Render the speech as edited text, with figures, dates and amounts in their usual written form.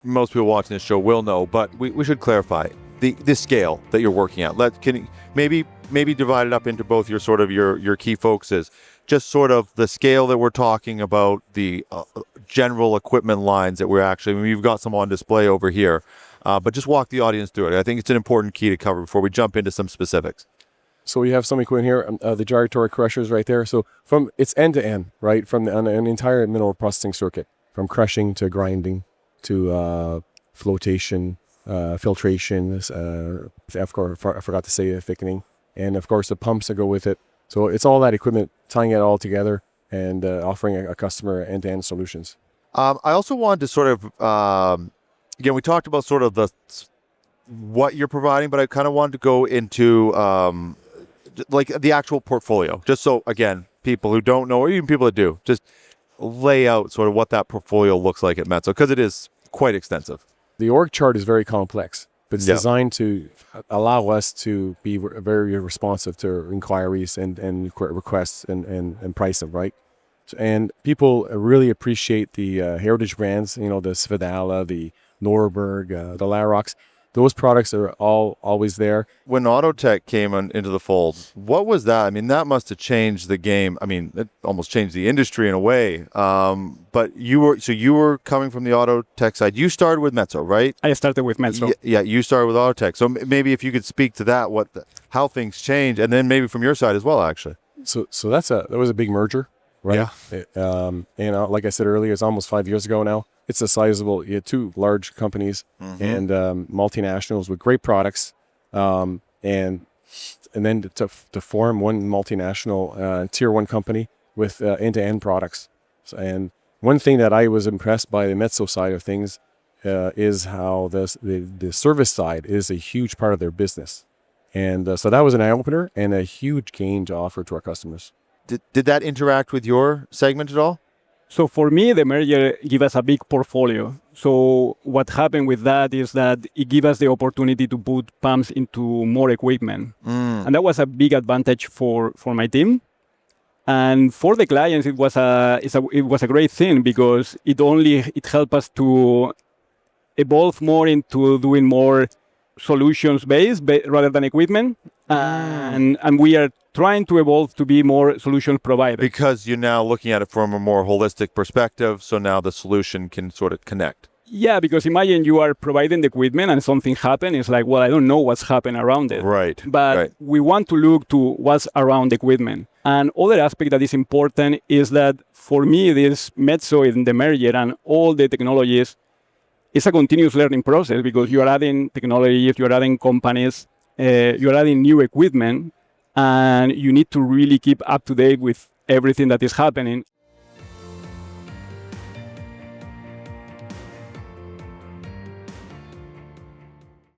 most people watching this show will know, but we should clarify the scale that you're working at. Can you maybe divide it up into both your key focuses, just sort of the scale that we're talking about, the general equipment lines that we've got some on display over here, but just walk the audience through it. I think it's an important key to cover before we jump into some specifics. So we have some equipment here, the gyratory crushers right there. So it's end to end, right? From an entire mineral processing circuit, from crushing to grinding to flotation, filtration, of course, I forgot to say thickening, and of course the pumps that go with it. So it's all that equipment, tying it all together and offering a customer end-to-end solutions. I also wanted to sort of, again, we talked about sort of what you're providing, but I kind of wanted to go into like the actual portfolio, just so, again, people who don't know, or even people that do, just lay out sort of what that portfolio looks like at Metso, because it is quite extensive. The org chart is very complex, but it's designed to allow us to be very responsive to inquiries and requests and price them, right? And people really appreciate the heritage brands, the Svedala, the Norberg, the Larox. Those products are always there. When Autotech came into the fold, what was that? I mean, that must have changed the game. I mean, it almost changed the industry in a way. But you were coming from the Autotech side. You started with Metso, right? I started with Metso. Yeah, you started with Autotech. So maybe if you could speak to that, how things changed, and then maybe from your side as well, actually. So that was a big merger, right? Yeah. Like I said earlier, it's almost 5 years ago now. It's a sizable, two large companies and multinationals with great products, and then to form one multinational tier one company with end-to-end products. And one thing that I was impressed by the Metso side of things is how the service side is a huge part of their business, and so that was an eye opener and a huge gain to offer to our customers. Did that interact with your segment at all? So for me, the merger gave us a big portfolio. So what happened with that is that it gave us the opportunity to put pumps into more equipment. And that was a big advantage for my team. And for the clients, it was a great thing because it helped us to evolve more into doing more solutions-based rather than equipment. And we are trying to evolve to be more solution provider. Because you're now looking at it from a more holistic perspective, so now the solution can sort of connect. Yeah, because imagine you are providing the equipment and something happens. It's like, well, I don't know what's happening around it. Right. But we want to look to what's around the equipment. And other aspect that is important is that for me, this Metso in the merger and all the technologies, it's a continuous learning process because you are adding technologies, you are adding companies, you are adding new equipment, and you need to really keep up to date with everything that is happening.